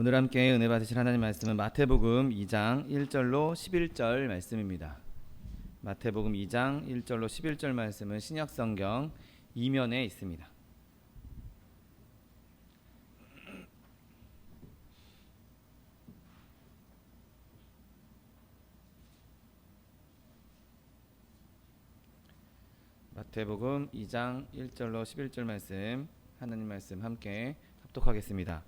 오늘 함께 은혜 받으실 하나님 말씀은 마태복음 2장 1절로 11절 말씀입니다. 마태복음 2장 1절로 11절 말씀은 신약성경 2면에 있습니다. 마태복음 2장 1절로 11절 말씀, 하나님 말씀 함께 합독하겠습니다.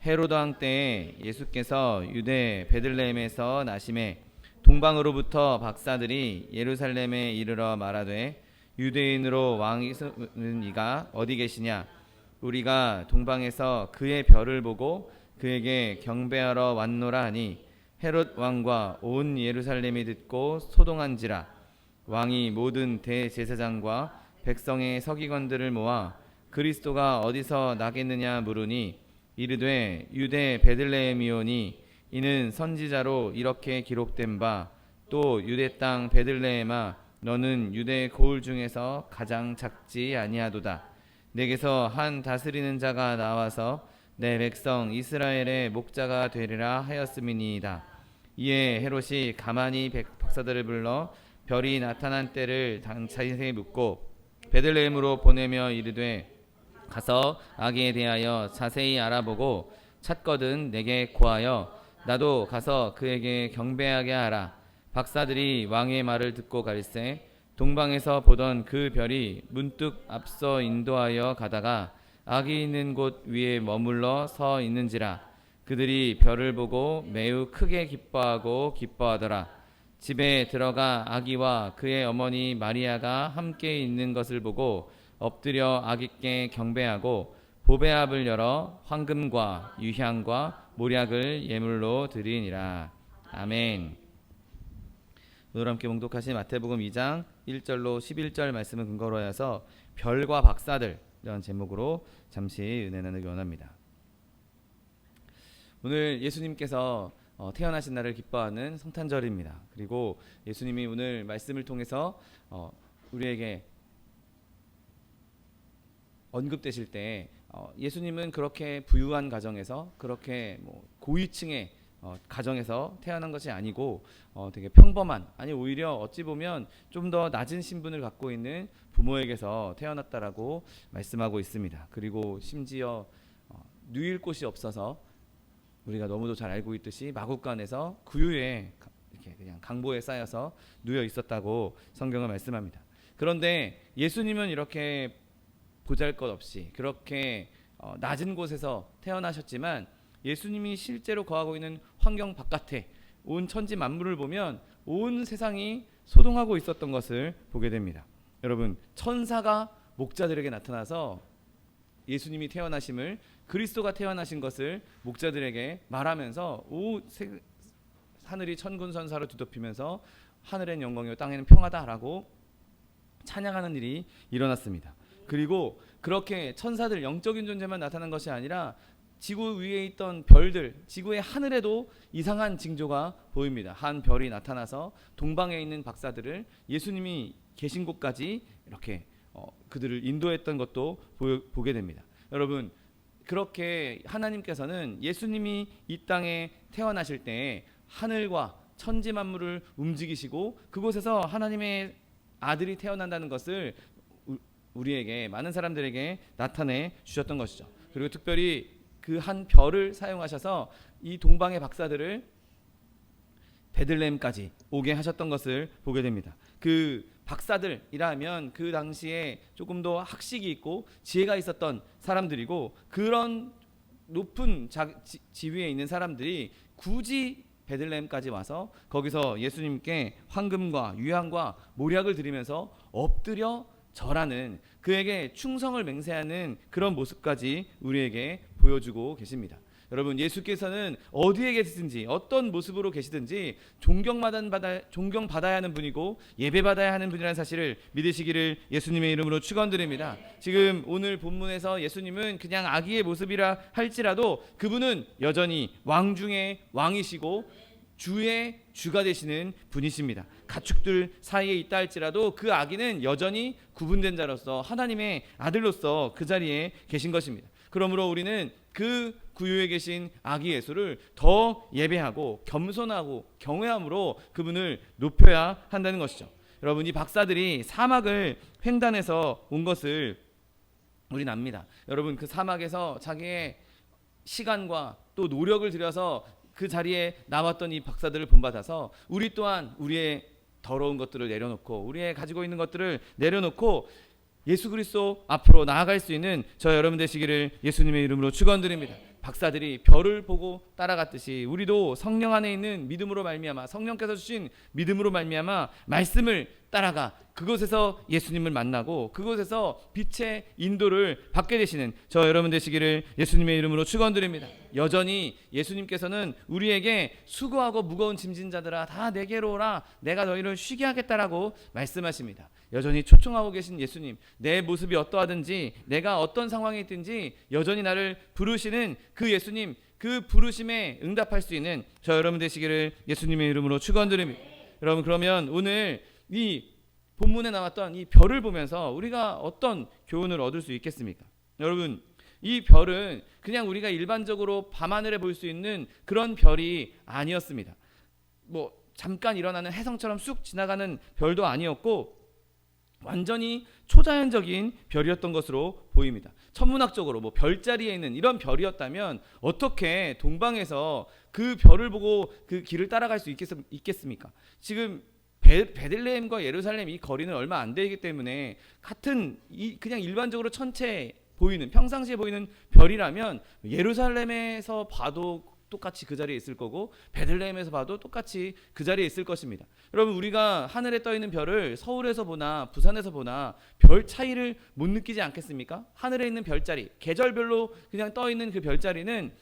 헤로드 왕 때에 예수께서 유대 베들레헴에서 나심에 동방으로부터 박사들이 예루살렘에 이르러 말하되 유대인으로 왕이 서는 이가 어디 계시냐? 우리가 동방에서 그의 별을 보고 그에게 경배하러 왔노라 하니 헤롯 왕과 온 예루살렘이 듣고 소동한지라. 왕이 모든 대제사장과 백성의 서기관들을 모아 그리스도가 어디서 나겠느냐 물으니 이르되 유대 베들레헴이오니 이는 선지자로 이렇게 기록된 바 또 유대 땅 베들레헴아 너는 유대 고을 중에서 가장 작지 아니하도다. 내게서 한 다스리는 자가 나와서 내 백성 이스라엘의 목자가 되리라 하였음이니이다. 이에 헤롯이 가만히 박사들을 불러 별이 나타난 때를 자세히 묻고 베들레헴으로 보내며 이르되 가서 아기에 대하여 자세히 알아보고 찾거든 내게 고하여 나도 가서 그에게 경배하게 하라. 박사들이 왕의 말을 듣고 갈새 동방에서 보던 그 별이 문득 앞서 인도하여 가다가 아기 있는 곳 위에 머물러 서 있는지라. 그들이 별을 보고 매우 크게 기뻐하더라. 집에 들어가 아기와 그의 어머니 마리아가 함께 있는 것을 보고 엎드려 아기께 경배하고 보배압을 열어 황금과 유향과 모략을 예물로 드리니라. 아멘. 오늘 함께 봉독하신 마태복음 2장 1절로 11절 말씀을 근거로 해서 별과 박사들 이런 제목으로 잠시 은혜 나누기 원합니다. 오늘 예수님께서 태어나신 날을 기뻐하는 성탄절입니다. 그리고 예수님이 오늘 말씀을 통해서 우리에게 언급되실 때 예수님은 그렇게 부유한 가정에서 그렇게 고위층의 가정에서 태어난 것이 아니고 되게 평범한, 아니 오히려 어찌 보면 좀 더 낮은 신분을 갖고 있는 부모에게서 태어났다라고 말씀하고 있습니다. 그리고 심지어 누일 곳이 없어서 우리가 너무도 잘 알고 있듯이 마국간에서 구유에 이렇게 그냥 강보에 쌓여서 누워 있었다고 성경은 말씀합니다. 그런데 예수님은 이렇게 보잘것없이 그렇게 낮은 곳에서 태어나셨지만 예수님이 실제로 거하고 있는 환경 바깥에 온 천지 만물을 보면 온 세상이 소동하고 있었던 것을 보게 됩니다. 여러분, 천사가 목자들에게 나타나서 예수님이 태어나심을, 그리스도가 태어나신 것을 목자들에게 말하면서 하늘이 천군천사로 뒤덮이면서 하늘엔 영광이요 땅에는 평화다라고 찬양하는 일이 일어났습니다. 그리고 그렇게 천사들, 영적인 존재만 나타난 것이 아니라 지구 위에 있던 별들, 지구의 하늘에도 이상한 징조가 보입니다. 한 별이 나타나서 동방에 있는 박사들을 예수님이 계신 곳까지 이렇게 그들을 인도했던 것도 보게 됩니다. 여러분, 그렇게 하나님께서는 예수님이 이 땅에 태어나실 때 하늘과 천지 만물을 움직이시고 그곳에서 하나님의 아들이 태어난다는 것을 우리에게, 많은 사람들에게 나타내 주셨던 것이죠. 그리고 특별히 그 한 별을 사용하셔서 이 동방의 박사들을 베들레헴까지 오게 하셨던 것을 보게 됩니다. 그 박사들이라 하면 그 당시에 조금 더 학식이 있고 지혜가 있었던 사람들이고, 그런 높은 지위에 있는 사람들이 굳이 베들레헴까지 와서 거기서 예수님께 황금과 유향과 모략을 드리면서 엎드려 절하는, 그에게 충성을 맹세하는 그런 모습까지 우리에게 보여주고 계십니다. 여러분, 예수께서는 어디에 계시든지 어떤 모습으로 계시든지 존경받아야 하는 분이고 예배받아야 하는 분이라는 사실을 믿으시기를 예수님의 이름으로 축원드립니다. 지금 오늘 본문에서 예수님은 그냥 아기의 모습이라 할지라도 그분은 여전히 왕 중에 왕이시고 주의 주가 되시는 분이십니다. 가축들 사이에 있다 할지라도 그 아기는 여전히 구분된 자로서 하나님의 아들로서 그 자리에 계신 것입니다. 그러므로 우리는 그 구유에 계신 아기 예수를 더 예배하고 겸손하고 경외함으로 그분을 높여야 한다는 것이죠. 여러분, 이 박사들이 사막을 횡단해서 온 것을 우리는 압니다. 여러분, 그 사막에서 자기의 시간과 또 노력을 들여서 그 자리에 나왔던 이 박사들을 본받아서 우리 또한 우리의 더러운 것들을 내려놓고 우리의 가지고 있는 것들을 내려놓고 예수 그리스도 앞으로 나아갈 수 있는 저 여러분 되시기를 예수님의 이름으로 축원드립니다. 박사들이 별을 보고 따라갔듯이 우리도 성령 안에 있는 믿음으로 말미암아, 성령께서 주신 믿음으로 말미암아 말씀을 따라가 그곳에서 예수님을 만나고 그곳에서 빛의 인도를 받게 되시는 저 여러분 되시기를 예수님의 이름으로 축원드립니다. 여전히 예수님께서는 우리에게 수고하고 무거운 짐진 자들아 다 내게로 오라, 내가 너희를 쉬게 하겠다라고 말씀하십니다. 여전히 초청하고 계신 예수님, 내 모습이 어떠하든지 내가 어떤 상황에 있든지 여전히 나를 부르시는 그 예수님, 그 부르심에 응답할 수 있는 저 여러분 되시기를 예수님의 이름으로 축원드립니다. 여러분, 그러면 오늘 이 본문에 나왔던 이 별을 보면서 우리가 어떤 교훈을 얻을 수 있겠습니까? 여러분, 이 별은 그냥 우리가 일반적으로 밤하늘에 볼 수 있는 그런 별이 아니었습니다. 뭐 잠깐 일어나는 혜성처럼 쑥 지나가는 별도 아니었고 완전히 초자연적인 별이었던 것으로 보입니다. 천문학적으로 뭐 별자리에 있는 이런 별이었다면 어떻게 동방에서 그 별을 보고 그 길을 따라갈 수 있겠습니까? 지금 베들레헴과 예루살렘 이 거리는 얼마 안 되기 때문에 같은 그냥 일반적으로 천체 보이는 평상시에 보이는 별이라면 예루살렘에서 봐도 똑같이 그 자리에 있을 거고 베들레헴에서 봐도 똑같이 그 자리에 있을 것입니다. 여러분, 우리가 하늘에 떠 있는 별을 서울에서 보나 부산에서 보나 별 차이를 못 느끼지 않겠습니까? 하늘에 있는 별자리, 계절별로 그냥 떠 있는 그 별자리는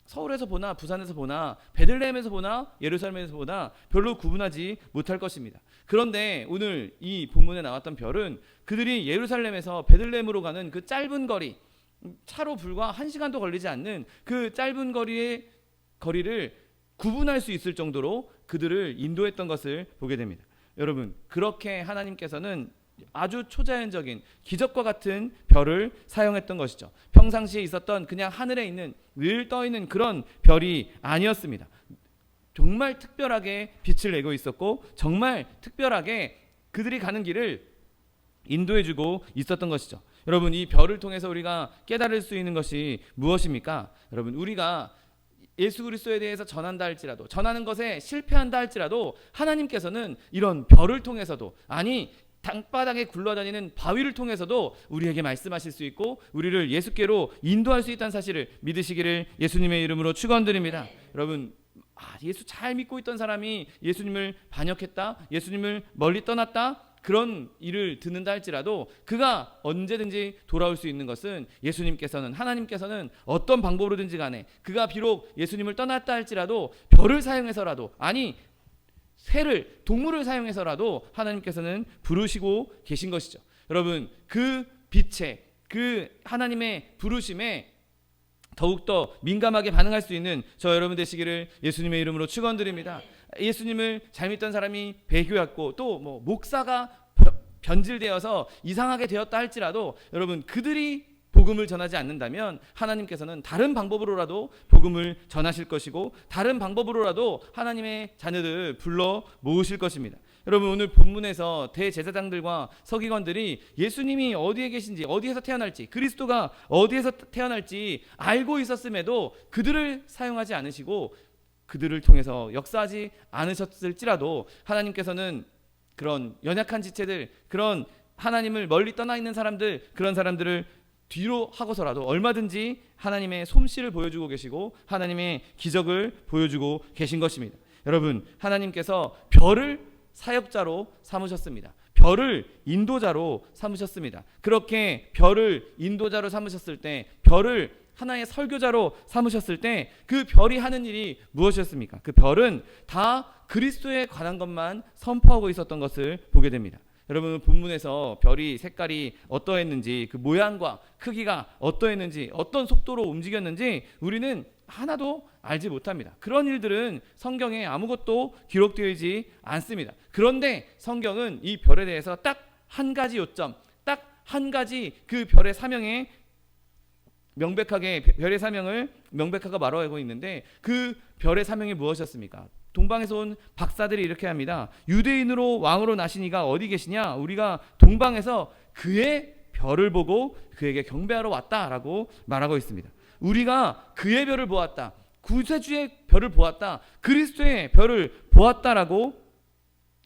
서울에서 보나 부산에서 보나 베들레헴에서 보나 예루살렘에서 보나 별로 구분하지 못할 것입니다. 그런데 오늘 이 본문에 나왔던 별은 그들이 예루살렘에서 베들레헴으로 가는 그 짧은 거리, 차로 불과 1시간도 걸리지 않는 그 짧은 거리를 구분할 수 있을 정도로 그들을 인도했던 것을 보게 됩니다. 여러분, 그렇게 하나님께서는 아주 초자연적인 기적과 같은 별을 사용했던 것이죠. 평상시에 있었던 그냥 하늘에 있는 늘 떠 있는 그런 별이 아니었습니다. 정말 특별하게 빛을 내고 있었고 정말 특별하게 그들이 가는 길을 인도해주고 있었던 것이죠. 여러분, 이 별을 통해서 우리가 깨달을 수 있는 것이 무엇입니까? 여러분, 우리가 예수 그리스도에 대해서 전한다 할지라도, 전하는 것에 실패한다 할지라도 하나님께서는 이런 별을 통해서도, 아니 땅바닥에 굴러다니는 바위를 통해서도 우리에게 말씀하실 수 있고 우리를 예수께로 인도할 수 있다는 사실을 믿으시기를 예수님의 이름으로 축원드립니다. 여러분, 예수 잘 믿고 있던 사람이 예수님을 반역했다, 예수님을 멀리 떠났다, 그런 일을 듣는다 할지라도 그가 언제든지 돌아올 수 있는 것은 예수님께서는, 하나님께서는 어떤 방법으로든지 간에 그가 비록 예수님을 떠났다 할지라도 별을 사용해서라도, 아니 새를, 동물을 사용해서라도 하나님께서는 부르시고 계신 것이죠. 여러분, 그 빛에, 그 하나님의 부르심에 더욱더 민감하게 반응할 수 있는 저 여러분 되시기를 예수님의 이름으로 축원드립니다. 예수님을 잘 믿던 사람이 배교했고 또 뭐 목사가 변질되어서 이상하게 되었다 할지라도 여러분, 그들이 복음을 전하지 않는다면 하나님께서는 다른 방법으로라도 복음을 전하실 것이고 다른 방법으로라도 하나님의 자녀들을 불러 모으실 것입니다. 여러분, 오늘 본문에서 대제사장들과 서기관들이 예수님이 어디에 계신지, 어디에서 태어날지, 그리스도가 어디에서 태어날지 알고 있었음에도 그들을 사용하지 않으시고 그들을 통해서 역사하지 않으셨을지라도 하나님께서는 그런 연약한 지체들, 그런 하나님을 멀리 떠나 있는 사람들, 그런 사람들을 뒤로 하고서라도 얼마든지 하나님의 솜씨를 보여주고 계시고 하나님의 기적을 보여주고 계신 것입니다. 여러분, 하나님께서 별을 사역자로 삼으셨습니다. 별을 인도자로 삼으셨습니다. 그렇게 별을 인도자로 삼으셨을 때, 별을 하나의 설교자로 삼으셨을 때 그 별이 하는 일이 무엇이었습니까? 그 별은 다 그리스도에 관한 것만 선포하고 있었던 것을 보게 됩니다. 여러분, 본문에서 별이 색깔이 어떠했는지, 그 모양과 크기가 어떠했는지, 어떤 속도로 움직였는지 우리는 하나도 알지 못합니다. 그런 일들은 성경에 아무것도 기록되어 있지 않습니다. 그런데 성경은 이 별에 대해서 딱 한 가지 요점, 딱 한 가지 그 별의 사명에 명백하게 별의 사명을 명백하게 말하고 있는데 그 별의 사명이 무엇이었습니까? 동방에서 온 박사들이 이렇게 합니다. 유대인으로 왕으로 나신 이가 어디 계시냐? 우리가 동방에서 그의 별을 보고 그에게 경배하러 왔다라고 말하고 있습니다. 우리가 그의 별을 보았다. 구세주의 별을 보았다. 그리스도의 별을 보았다라고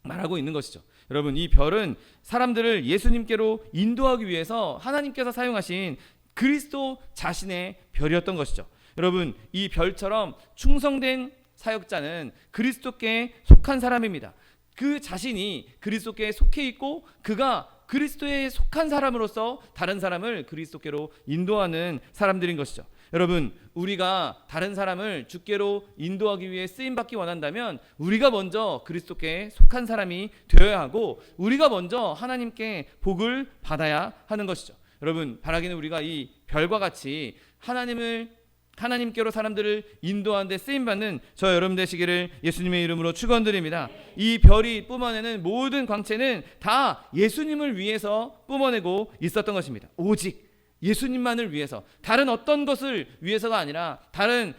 말하고 있는 것이죠. 여러분, 이 별은 사람들을 예수님께로 인도하기 위해서 하나님께서 사용하신 그리스도 자신의 별이었던 것이죠. 여러분, 이 별처럼 충성된 사역자는 그리스도께 속한 사람입니다. 그 자신이 그리스도께 속해 있고 그가 그리스도에 속한 사람으로서 다른 사람을 그리스도께로 인도하는 사람들인 것이죠. 여러분, 우리가 다른 사람을 주께로 인도하기 위해 쓰임받기 원한다면 우리가 먼저 그리스도께 속한 사람이 되어야 하고 우리가 먼저 하나님께 복을 받아야 하는 것이죠. 여러분, 바라기는 우리가 이 별과 같이 하나님께로 사람들을 인도하는 데 쓰임받는 저 여러분 되시기를 예수님의 이름으로 축원드립니다. 이 별이 뿜어내는 모든 광채는 다 예수님을 위해서 뿜어내고 있었던 것입니다. 오직 예수님만을 위해서, 다른 어떤 것을 위해서가 아니라 다른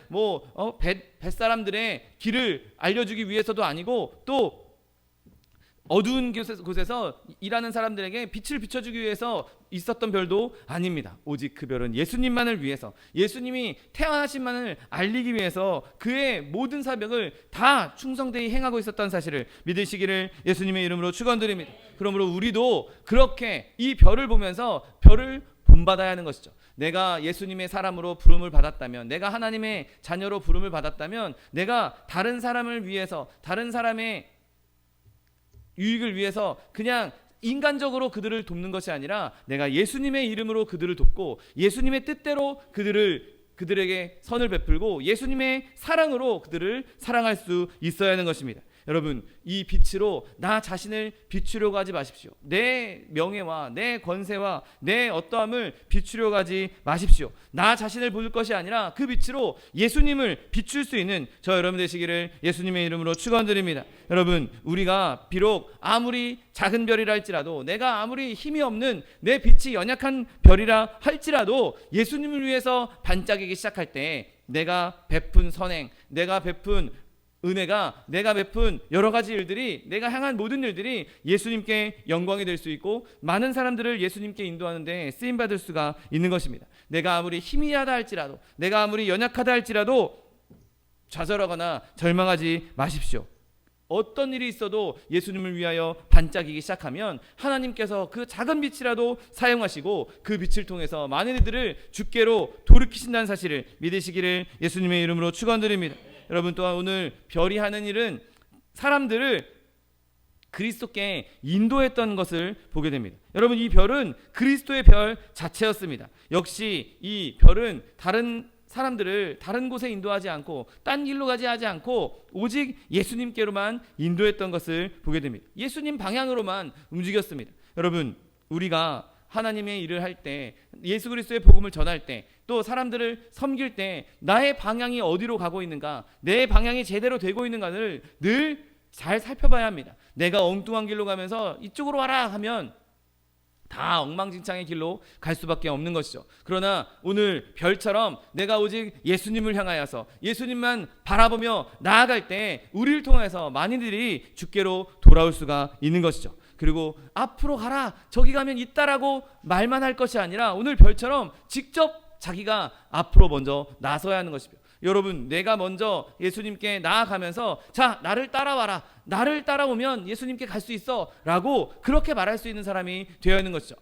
뱃사람들의 길을 알려주기 위해서도 아니고 또 어두운 곳에서 일하는 사람들에게 빛을 비춰주기 위해서 있었던 별도 아닙니다. 오직 그 별은 예수님만을 위해서, 예수님이 태어나신만을 알리기 위해서 그의 모든 사역을 다 충성되이 행하고 있었던 사실을 믿으시기를 예수님의 이름으로 축원드립니다. 그러므로 우리도 그렇게 이 별을 보면서 별을 본받아야 하는 것이죠. 내가 예수님의 사람으로 부름을 받았다면, 내가 하나님의 자녀로 부름을 받았다면, 내가 다른 사람을 위해서, 다른 사람의 유익을 위해서 그냥 인간적으로 그들을 돕는 것이 아니라 내가 예수님의 이름으로 그들을 돕고 예수님의 뜻대로 그들에게 선을 베풀고 예수님의 사랑으로 그들을 사랑할 수 있어야 하는 것입니다. 여러분, 이 빛으로 나 자신을 비추려고 하지 마십시오. 내 명예와 내 권세와 내 어떠함을 비추려고 하지 마십시오. 나 자신을 볼 것이 아니라 그 빛으로 예수님을 비출 수 있는 저 여러분 되시기를 예수님의 이름으로 축원드립니다. 여러분, 우리가 비록 아무리 작은 별이라 할지라도, 내가 아무리 힘이 없는 내 빛이 연약한 별이라 할지라도 예수님을 위해서 반짝이기 시작할 때 내가 베푼 선행, 내가 베푼 은혜가, 내가 베푼 여러 가지 일들이, 내가 향한 모든 일들이 예수님께 영광이 될 수 있고 많은 사람들을 예수님께 인도하는 데 쓰임받을 수가 있는 것입니다. 내가 아무리 희미하다 할지라도, 내가 아무리 연약하다 할지라도 좌절하거나 절망하지 마십시오. 어떤 일이 있어도 예수님을 위하여 반짝이기 시작하면 하나님께서 그 작은 빛이라도 사용하시고 그 빛을 통해서 많은 이들을 주께로 돌이키신다는 사실을 믿으시기를 예수님의 이름으로 축원드립니다. 여러분, 또한 오늘 별이 하는 일은 사람들을 그리스도께 인도했던 것을 보게 됩니다. 여러분, 이 별은 그리스도의 별 자체였습니다. 역시 이 별은 다른 사람들을 다른 곳에 인도하지 않고 딴 길로 가지 하지 않고 오직 예수님께로만 인도했던 것을 보게 됩니다. 예수님 방향으로만 움직였습니다. 여러분, 우리가 하나님의 일을 할 때, 예수 그리스도의 복음을 전할 때, 또 사람들을 섬길 때 나의 방향이 어디로 가고 있는가, 내 방향이 제대로 되고 있는가를 늘 잘 살펴봐야 합니다. 내가 엉뚱한 길로 가면서 이쪽으로 와라 하면 다 엉망진창의 길로 갈 수밖에 없는 것이죠. 그러나 오늘 별처럼 내가 오직 예수님을 향하여서 예수님만 바라보며 나아갈 때 우리를 통해서 많은 이들이 주께로 돌아올 수가 있는 것이죠. 그리고 앞으로 가라, 저기 가면 있다라고 말만 할 것이 아니라 오늘 별처럼 직접 자기가 앞으로 먼저 나서야 하는 것입니다. 여러분, 내가 먼저 예수님께 나아가면서 자, 나를 따라와라, 나를 따라오면 예수님께 갈 수 있어 라고 그렇게 말할 수 있는 사람이 되어야 하는 것이죠.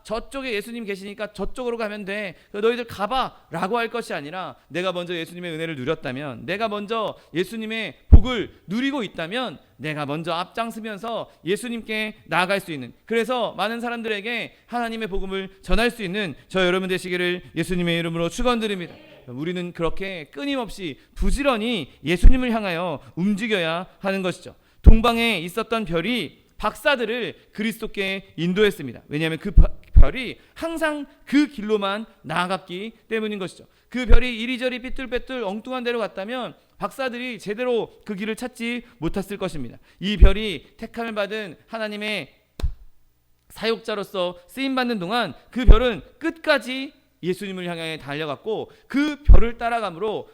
저쪽에 예수님 계시니까 저쪽으로 가면 돼, 너희들 가봐 라고 할 것이 아니라 내가 먼저 예수님의 은혜를 누렸다면, 내가 먼저 예수님의 복을 누리고 있다면 내가 먼저 앞장서면서 예수님께 나아갈 수 있는, 그래서 많은 사람들에게 하나님의 복음을 전할 수 있는 저 여러분 되시기를 예수님의 이름으로 축원드립니다. 우리는 그렇게 끊임없이 부지런히 예수님을 향하여 움직여야 하는 것이죠. 동방에 있었던 별이 박사들을 그리스도께 인도했습니다. 왜냐하면 그 별이 항상 그 길로만 나아갔기 때문인 것이죠. 그 별이 이리저리 삐뚤빼뚤 엉뚱한 데로 갔다면 박사들이 제대로 그 길을 찾지 못했을 것입니다. 이 별이 택함을 받은 하나님의 사역자로서 쓰임받는 동안 그 별은 끝까지 예수님을 향해 달려갔고 그 별을 따라감으로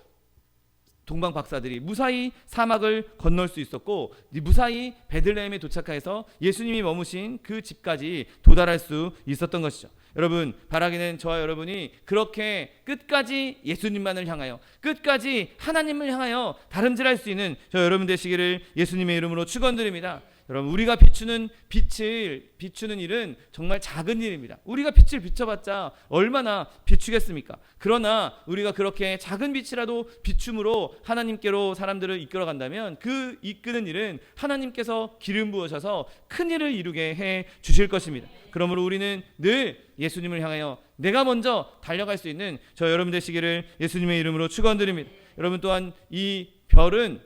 동방 박사들이 무사히 사막을 건널 수 있었고 무사히 베들레헴에 도착해서 예수님이 머무신 그 집까지 도달할 수 있었던 것이죠. 여러분, 바라기는 저와 여러분이 그렇게 끝까지 예수님만을 향하여, 끝까지 하나님을 향하여 다름질할 수 있는 저 여러분 되시기를 예수님의 이름으로 축원드립니다. 여러분, 우리가 빛을 비추는 일은 정말 작은 일입니다. 우리가 빛을 비춰봤자 얼마나 비추겠습니까? 그러나 우리가 그렇게 작은 빛이라도 비춤으로 하나님께로 사람들을 이끌어간다면 그 이끄는 일은 하나님께서 기름 부으셔서 큰 일을 이루게 해 주실 것입니다. 그러므로 우리는 늘 예수님을 향하여 내가 먼저 달려갈 수 있는 저 여러분 되시기를 예수님의 이름으로 축원드립니다. 여러분, 또한 이 별은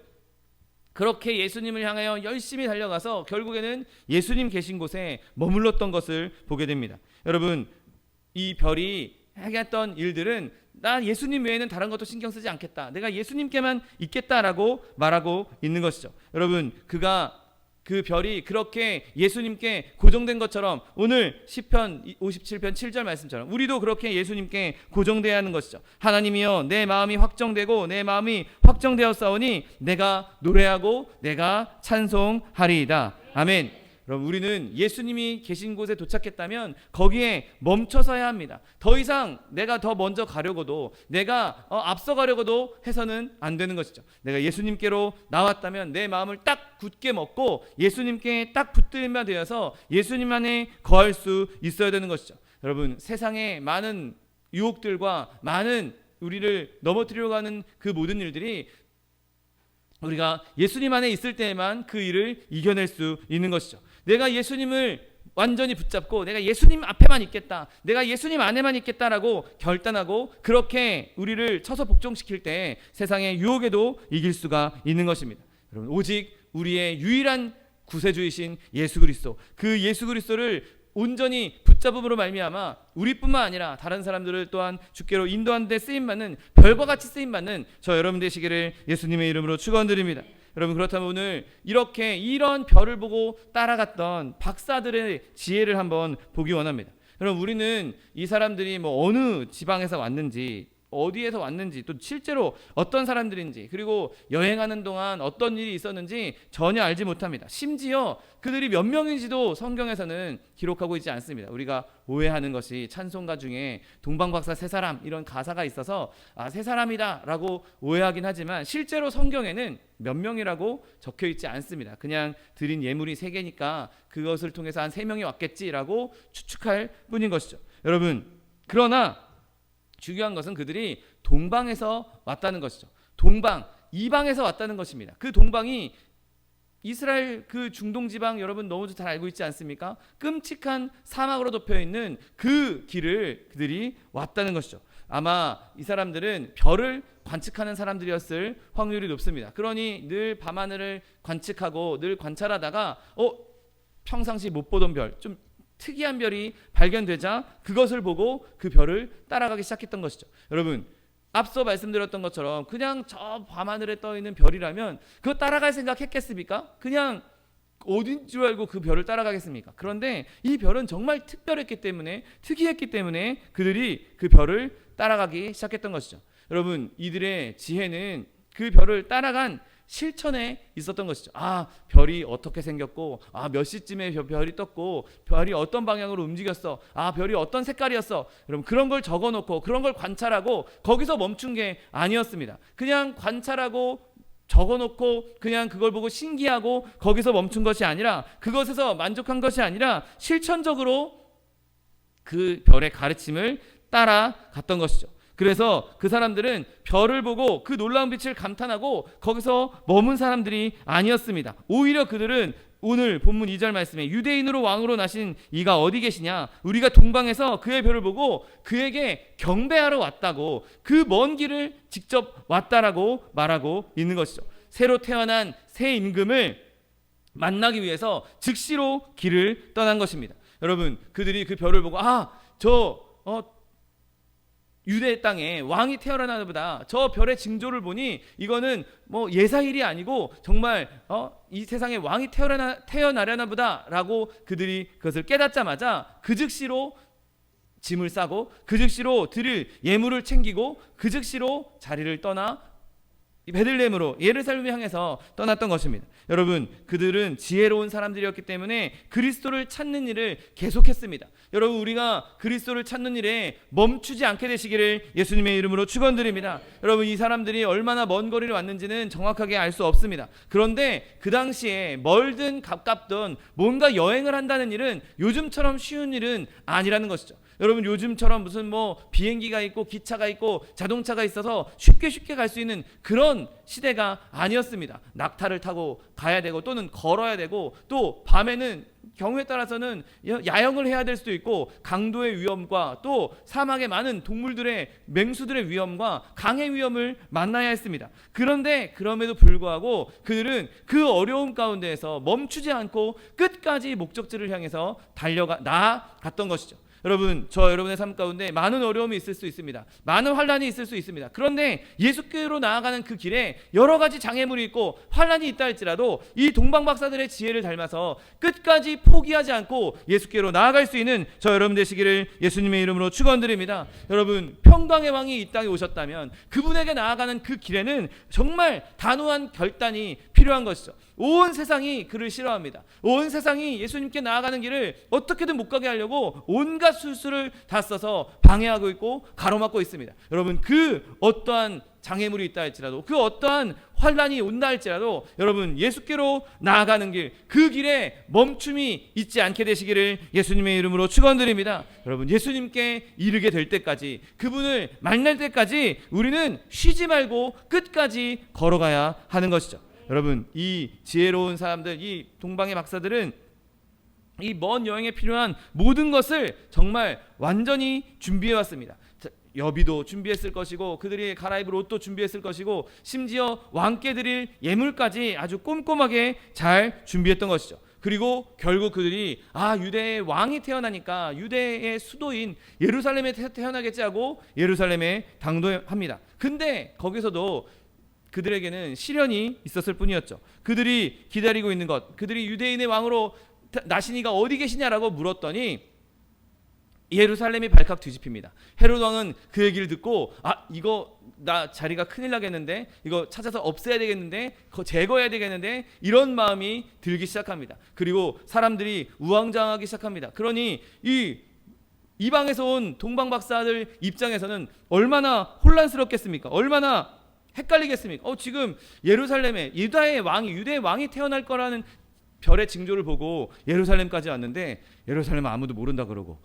그렇게 예수님을 향하여 열심히 달려가서 결국에는 예수님 계신 곳에 머물렀던 것을 보게 됩니다. 여러분, 이 별이 행했던 일들은 나 예수님 외에는 다른 것도 신경 쓰지 않겠다, 내가 예수님께만 있겠다라고 말하고 있는 것이죠. 여러분, 그 별이 그렇게 예수님께 고정된 것처럼 오늘 시편 57편 7절 말씀처럼 우리도 그렇게 예수님께 고정되어야 하는 것이죠. 하나님이여, 내 마음이 확정되고 내 마음이 확정되었사오니 내가 노래하고 내가 찬송하리이다. 아멘. 그럼 우리는 예수님이 계신 곳에 도착했다면 거기에 멈춰서야 합니다. 더 이상 내가 더 먼저 가려고도, 내가 앞서가려고도 해서는 안 되는 것이죠. 내가 예수님께로 나왔다면 내 마음을 딱 굳게 먹고 예수님께 딱 붙들면 되어서 예수님 안에 거할 수 있어야 되는 것이죠. 여러분, 세상의 많은 유혹들과 많은 우리를 넘어뜨리려고 하는 그 모든 일들이 우리가 예수님 안에 있을 때에만 그 일을 이겨낼 수 있는 것이죠. 내가 예수님을 완전히 붙잡고 내가 예수님 앞에만 있겠다, 내가 예수님 안에만 있겠다라고 결단하고 그렇게 우리를 쳐서 복종시킬 때 세상의 유혹에도 이길 수가 있는 것입니다. 여러분, 오직 우리의 유일한 구세주이신 예수 그리스도, 그 예수 그리스도를 온전히 붙잡음으로 말미암아 우리뿐만 아니라 다른 사람들을 또한 주께로 인도하는 데 쓰임받는, 별과 같이 쓰임받는 저 여러분 되시기를 예수님의 이름으로 축원드립니다. 여러분, 그렇다면 오늘 이렇게 이런 별을 보고 따라갔던 박사들의 지혜를 한번 보기 원합니다. 여러분, 우리는 이 사람들이 뭐 어느 지방에서 왔는지, 어디에서 왔는지, 또 실제로 어떤 사람들인지, 그리고 여행하는 동안 어떤 일이 있었는지 전혀 알지 못합니다. 심지어 그들이 몇 명인지도 성경에서는 기록하고 있지 않습니다. 우리가 오해하는 것이 찬송가 중에 동방박사 세 사람 이런 가사가 있어서 세 사람이다 라고 오해하긴 하지만 실제로 성경에는 몇 명이라고 적혀 있지 않습니다. 그냥 드린 예물이 3개니까 그것을 통해서 한 3명이 왔겠지라고 추측할 뿐인 것이죠. 여러분, 그러나 중요한 것은 그들이 동방에서 왔다는 것이죠. 동방, 이방에서 왔다는 것입니다. 그 동방이 이스라엘 그 중동 지방, 여러분 너무 잘 알고 있지 않습니까? 끔찍한 사막으로 덮여 있는 그 길을 그들이 왔다는 것이죠. 아마 이 사람들은 별을 관측하는 사람들이었을 확률이 높습니다. 그러니 늘 밤하늘을 관측하고 늘 관찰하다가 평상시 못 보던 별, 좀 특이한 별이 발견되자 그것을 보고 그 별을 따라가기 시작했던 것이죠. 여러분, 앞서 말씀드렸던 것처럼 그냥 저 밤하늘에 떠 있는 별이라면 그거 따라갈 생각했겠습니까? 그냥 어딘 줄 알고 그 별을 따라가겠습니까? 그런데 이 별은 정말 특별했기 때문에, 특이했기 때문에 그들이 그 별을 따라가기 시작했던 것이죠. 여러분, 이들의 지혜는 그 별을 따라간 실천에 있었던 것이죠. 별이 어떻게 생겼고, 몇 시쯤에 별이 떴고, 별이 어떤 방향으로 움직였어, 별이 어떤 색깔이었어. 여러분, 그런 걸 적어놓고 그런 걸 관찰하고 거기서 멈춘 게 아니었습니다. 그냥 관찰하고 적어놓고 그냥 그걸 보고 신기하고 거기서 멈춘 것이 아니라, 그것에서 만족한 것이 아니라 실천적으로 그 별의 가르침을 따라갔던 것이죠. 그래서 그 사람들은 별을 보고 그 놀라운 빛을 감탄하고 거기서 머문 사람들이 아니었습니다. 오히려 그들은 오늘 본문 2절 말씀에 유대인으로 왕으로 나신 이가 어디 계시냐, 우리가 동방에서 그의 별을 보고 그에게 경배하러 왔다고, 그 먼 길을 직접 왔다라고 말하고 있는 것이죠. 새로 태어난 새 임금을 만나기 위해서 즉시로 길을 떠난 것입니다. 여러분, 그들이 그 별을 보고 유대 땅에 왕이 태어나나 보다, 저 별의 징조를 보니 이거는 뭐 예사일이 아니고 정말 이 세상에 왕이 태어나려나 보다 라고 그들이 그것을 깨닫자마자 그 즉시로 짐을 싸고 그 즉시로 드릴 예물을 챙기고 그 즉시로 자리를 떠나 베들레헴으로 예루살렘을 향해서 떠났던 것입니다. 여러분, 그들은 지혜로운 사람들이었기 때문에 그리스도를 찾는 일을 계속했습니다. 여러분, 우리가 그리스도를 찾는 일에 멈추지 않게 되시기를 예수님의 이름으로 축원드립니다. 여러분, 이 사람들이 얼마나 먼 거리를 왔는지는 정확하게 알 수 없습니다. 그런데 그 당시에 멀든 가깝든 뭔가 여행을 한다는 일은 요즘처럼 쉬운 일은 아니라는 것이죠. 여러분, 요즘처럼 무슨 비행기가 있고 기차가 있고 자동차가 있어서 쉽게 갈 수 있는 그런 시대가 아니었습니다. 낙타를 타고 가야 되고 또는 걸어야 되고 또 밤에는 경우에 따라서는 야영을 해야 될 수도 있고 강도의 위험과 또 사막의 많은 동물들의 맹수들의 위험과 강의 위험을 만나야 했습니다. 그런데 그럼에도 불구하고 그들은 그 어려움 가운데에서 멈추지 않고 끝까지 목적지를 향해서 나아갔던 것이죠. 여러분, 여러분의 삶 가운데 많은 어려움이 있을 수 있습니다. 많은 환난이 있을 수 있습니다. 그런데 예수께로 나아가는 그 길에 여러 가지 장애물이 있고 환난이 있다 할지라도 이 동방박사들의 지혜를 닮아서 끝까지 포기하지 않고 예수께로 나아갈 수 있는 여러분 되시기를 예수님의 이름으로 축원드립니다. 여러분, 평강의 왕이 이 땅에 오셨다면 그분에게 나아가는 그 길에는 정말 단호한 결단이 필요한 것이죠. 온 세상이 그를 싫어합니다. 온 세상이 예수님께 나아가는 길을 어떻게든 못 가게 하려고 온갖 술수를 다 써서 방해하고 있고 가로막고 있습니다. 여러분, 그 어떠한 장애물이 있다 할지라도 그 어떠한 환난이 온다 할지라도 여러분, 예수께로 나아가는 길, 그 길에 멈춤이 있지 않게 되시기를 예수님의 이름으로 축원드립니다. 여러분, 예수님께 이르게 될 때까지, 그분을 만날 때까지 우리는 쉬지 말고 끝까지 걸어가야 하는 것이죠. 여러분, 이 지혜로운 사람들, 이 동방의 박사들은 이 먼 여행에 필요한 모든 것을 정말 완전히 준비해 왔습니다. 여비도 준비했을 것이고 그들이 갈아입을 옷도 준비했을 것이고 심지어 왕께 드릴 예물까지 아주 꼼꼼하게 잘 준비했던 것이죠. 그리고 결국 그들이 유대의 왕이 태어나니까 유대의 수도인 예루살렘에 태어나겠지 하고 예루살렘에 당도합니다. 근데 거기서도 그들에게는 시련이 있었을 뿐이었죠. 그들이 기다리고 있는 것, 그들이 유대인의 왕으로 나시니가 어디 계시냐라고 물었더니 예루살렘이 발칵 뒤집힙니다. 헤롯 왕은 그 얘기를 듣고 이거 나 자리가 큰일 나겠는데, 이거 찾아서 없애야 되겠는데, 제거해야 되겠는데, 이런 마음이 들기 시작합니다. 그리고 사람들이 우왕좌왕하기 시작합니다. 그러니 이방에서 온 동방박사들 입장에서는 얼마나 혼란스럽겠습니까? 얼마나 헷갈리겠습니까? 지금 예루살렘에 유대의 왕이 태어날 거라는 별의 징조를 보고 예루살렘까지 왔는데 예루살렘은 아무도 모른다 그러고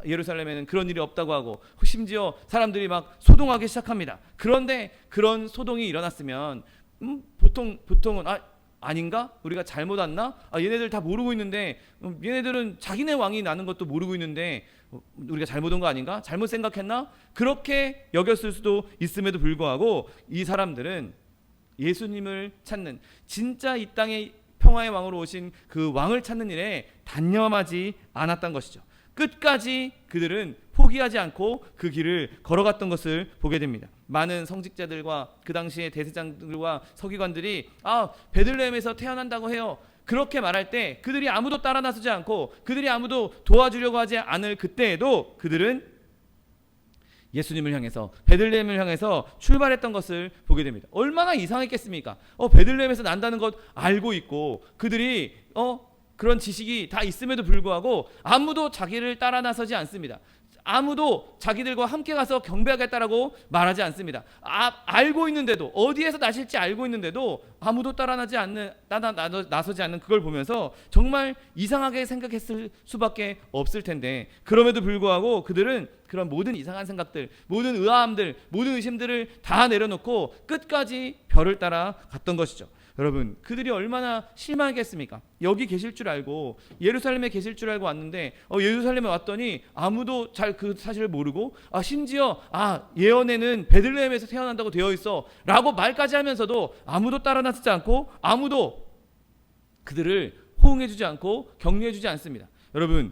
예루살렘에는 그런 일이 없다고 하고 심지어 사람들이 막 소동하기 시작합니다. 그런데 그런 소동이 일어났으면 보통은 아닌가? 우리가 잘못 왔나? 얘네들 다 모르고 있는데 얘네들은 자기네 왕이 나는 것도 모르고 있는데 우리가 잘못 온 거 아닌가? 잘못 생각했나? 그렇게 여겼을 수도 있음에도 불구하고 이 사람들은 예수님을 찾는, 진짜 이 땅에 평화의 왕으로 오신 그 왕을 찾는 일에 단념하지 않았던 것이죠. 끝까지 그들은 포기하지 않고 그 길을 걸어갔던 것을 보게 됩니다. 많은 성직자들과 그 당시의 대제사장들과 서기관들이 베들레헴에서 태어난다고 해요. 그렇게 말할 때 그들이 아무도 따라 나서지 않고 그들이 아무도 도와주려고 하지 않을 그때에도 그들은 예수님을 향해서, 베들레헴을 향해서 출발했던 것을 보게 됩니다. 얼마나 이상했겠습니까? 베들레헴에서 난다는 것 알고 있고 그들이 그런 지식이 다 있음에도 불구하고 아무도 자기를 따라 나서지 않습니다. 아무도 자기들과 함께 가서 경배하겠다라고 말하지 않습니다. 알고 있는데도, 어디에서 나실지 알고 있는데도 아무도 나서지 않는 그걸 보면서 정말 이상하게 생각했을 수밖에 없을 텐데, 그럼에도 불구하고 그들은 그런 모든 이상한 생각들, 모든 의아함들, 모든 의심들을 다 내려놓고 끝까지 별을 따라 갔던 것이죠. 여러분, 그들이 얼마나 실망했겠습니까? 여기 계실 줄 알고, 예루살렘에 계실 줄 알고 왔는데 예루살렘에 왔더니 아무도 잘 그 사실을 모르고 심지어 예언에는 베들레헴에서 태어난다고 되어 있어 라고 말까지 하면서도 아무도 따라 나서지 않고 아무도 그들을 호응해주지 않고 격려해주지 않습니다. 여러분,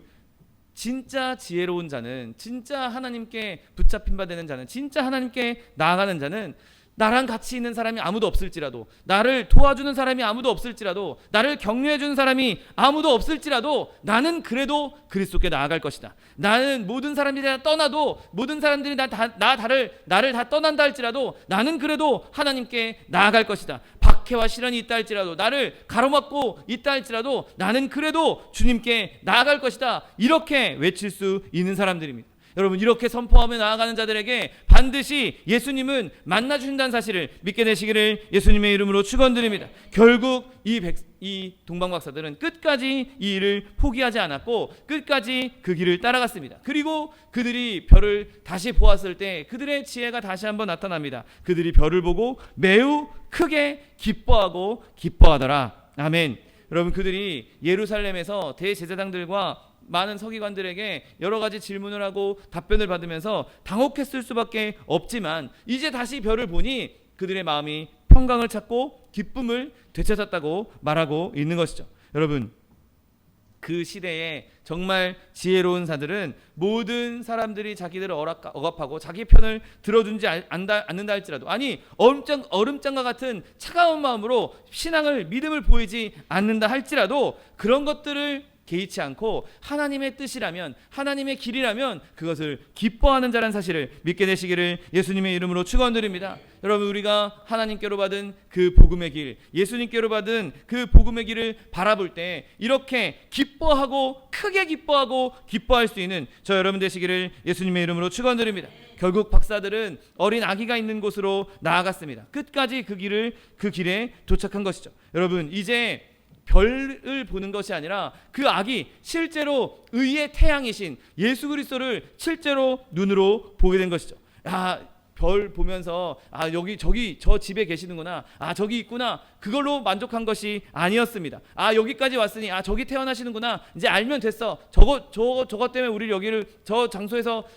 진짜 지혜로운 자는, 진짜 하나님께 붙잡힌 바 되는 자는, 진짜 하나님께 나아가는 자는 나랑 같이 있는 사람이 아무도 없을지라도, 나를 도와주는 사람이 아무도 없을지라도, 나를 격려해주는 사람이 아무도 없을지라도 나는 그래도 그리스도께 나아갈 것이다. 나는 모든 사람들이 다 떠나도, 모든 사람들이 나를 다 떠난다 할지라도 나는 그래도 하나님께 나아갈 것이다. 박해와 시련이 있다 할지라도, 나를 가로막고 있다 할지라도 나는 그래도 주님께 나아갈 것이다. 이렇게 외칠 수 있는 사람들입니다. 여러분, 이렇게 선포하며 나아가는 자들에게 반드시 예수님은 만나주신다는 사실을 믿게 되시기를 예수님의 이름으로 축원드립니다. 결국 이 동방박사들은 끝까지 이 일을 포기하지 않았고 끝까지 그 길을 따라갔습니다. 그리고 그들이 별을 다시 보았을 때 그들의 지혜가 다시 한번 나타납니다. 그들이 별을 보고 매우 크게 기뻐하더라. 아멘. 여러분, 그들이 예루살렘에서 대제사장들과 많은 서기관들에게 여러 가지 질문을 하고 답변을 받으면서 당혹했을 수밖에 없지만 이제 다시 별을 보니 그들의 마음이 평강을 찾고 기쁨을 되찾았다고 말하고 있는 것이죠. 여러분, 그 시대에 정말 지혜로운 자들은 모든 사람들이 자기들을 억압하고 자기 편을 들어주지 않는다 할지라도, 아니 얼음장과 같은 차가운 마음으로 신앙을 믿음을 보이지 않는다 할지라도 그런 것들을 개의치 않고 하나님의 뜻이라면, 하나님의 길이라면 그것을 기뻐하는 자라는 사실을 믿게 되시기를 예수님의 이름으로 축원드립니다. 여러분, 우리가 하나님께로 받은 그 복음의 길, 예수님께로 받은 그 복음의 길을 바라볼 때 이렇게 기뻐하고 크게 기뻐할 수 있는 저 여러분 되시기를 예수님의 이름으로 축원드립니다. 결국 박사들은 어린 아기가 있는 곳으로 나아갔습니다. 끝까지 그 길에 도착한 것이죠. 여러분, 이제 별을 보는 것이 아니라 그 아기, 실제로 의의 태양이신 예수 그리스도를 실제로 눈으로 보게 된 것이죠. 별 보면서 저기 저 집에 계시는구나, 저기 있구나, 그걸로 만족한 것이 아니었습니다. 여기까지 왔으니 저기 태어나시는구나, 이제 알면 됐어. 저것 때문에 우리를 여기를 저 장소에서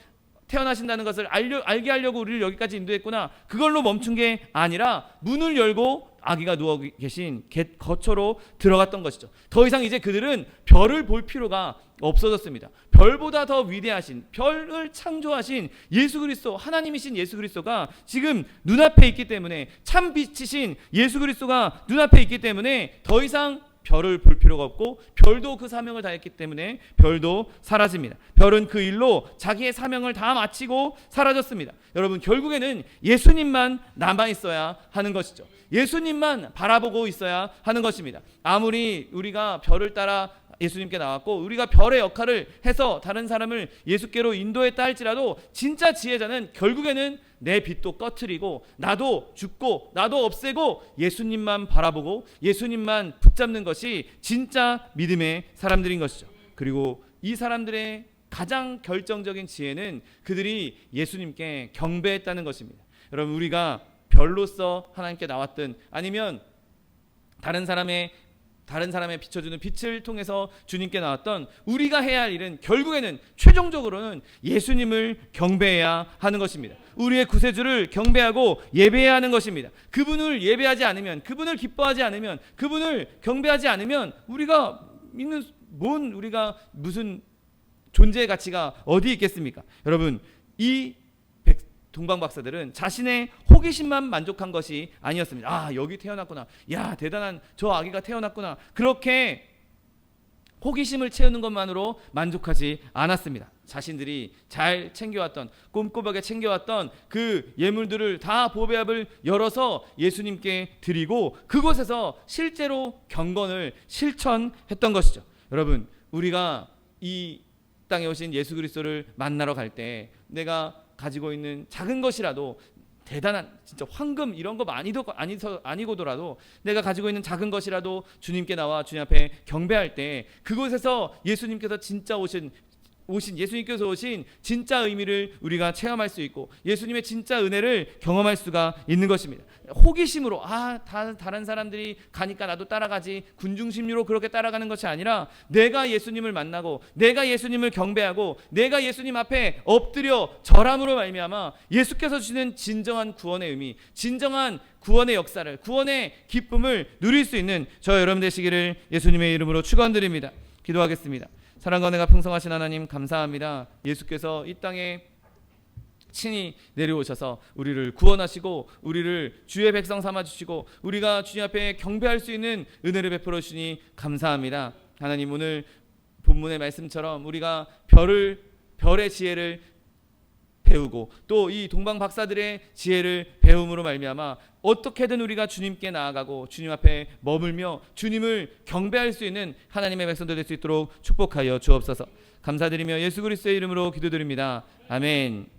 태어나신다는 것을 알게 하려고 우리를 여기까지 인도했구나, 그걸로 멈춘 게 아니라 문을 열고 아기가 누워 계신 거처로 들어갔던 것이죠. 더 이상 이제 그들은 별을 볼 필요가 없어졌습니다. 별보다 더 위대하신, 별을 창조하신 예수 그리스도, 하나님이신 예수 그리스도가 지금 눈앞에 있기 때문에, 참 빛이신 예수 그리스도가 눈앞에 있기 때문에 더 이상 별을 볼 필요가 없고, 별도 그 사명을 다했기 때문에 별도 사라집니다. 별은 그 일로 자기의 사명을 다 마치고 사라졌습니다. 여러분, 결국에는 예수님만 남아있어야 하는 것이죠. 예수님만 바라보고 있어야 하는 것입니다. 아무리 우리가 별을 따라 예수님께 나왔고 우리가 별의 역할을 해서 다른 사람을 예수께로 인도했다 할지라도 진짜 지혜자는 결국에는 내 빛도 꺼트리고 나도 죽고 나도 없애고 예수님만 바라보고 예수님만 붙잡는 것이 진짜 믿음의 사람들인 것이죠. 그리고 이 사람들의 가장 결정적인 지혜는 그들이 예수님께 경배했다는 것입니다. 여러분, 우리가 별로서 하나님께 나왔든 아니면 다른 사람의 비춰주는 빛을 통해서 주님께 나왔던, 우리가 해야 할 일은 결국에는 최종적으로는 예수님을 경배해야 하는 것입니다. 우리의 구세주를 경배하고 예배해야 하는 것입니다. 그분을 예배하지 않으면, 그분을 기뻐하지 않으면, 그분을 경배하지 않으면 우리가 무슨 존재의 가치가 어디 있겠습니까? 여러분, 이 동방박사들은 자신의 호기심만 만족한 것이 아니었습니다. 여기 태어났구나, 대단한 저 아기가 태어났구나, 그렇게 호기심을 채우는 것만으로 만족하지 않았습니다. 자신들이 잘 챙겨왔던, 꼼꼼하게 챙겨왔던 그 예물들을 다 보배압을 열어서 예수님께 드리고 그곳에서 실제로 경건을 실천했던 것이죠. 여러분, 우리가 이 땅에 오신 예수 그리스도를 만나러 갈 때 내가 가지고 있는 작은 것이라도, 대단한 진짜 황금 이런 거 아니고더라도 내가 가지고 있는 작은 것이라도 주님께 나와 주님 앞에 경배할 때 그곳에서 예수님께서 예수님께서 오신 진짜 의미를 우리가 체험할 수 있고 예수님의 진짜 은혜를 경험할 수가 있는 것입니다. 호기심으로 다른 사람들이 가니까 나도 따라가지, 군중심리로 그렇게 따라가는 것이 아니라 내가 예수님을 만나고 내가 예수님을 경배하고 내가 예수님 앞에 엎드려 절함으로 말미암아 예수께서 주시는 진정한 구원의 의미, 진정한 구원의 역사를, 구원의 기쁨을 누릴 수 있는 저 여러분 되시기를 예수님의 이름으로 축원드립니다. 기도하겠습니다. 사랑과 은혜가 풍성하신 하나님, 감사합니다. 예수께서 이 땅에 친히 내려오셔서 우리를 구원하시고 우리를 주의 백성 삼아주시고 우리가 주님 앞에 경배할 수 있는 은혜를 베풀어 주시니 감사합니다. 하나님, 오늘 본문의 말씀처럼 우리가 별의 지혜를 배우고 또 이 동방 박사들의 지혜를 배움으로 말미암아 어떻게든 우리가 주님께 나아가고 주님 앞에 머물며 주님을 경배할 수 있는 하나님의 백성들 될 수 있도록 축복하여 주옵소서. 감사드리며 예수 그리스도의 이름으로 기도드립니다. 아멘.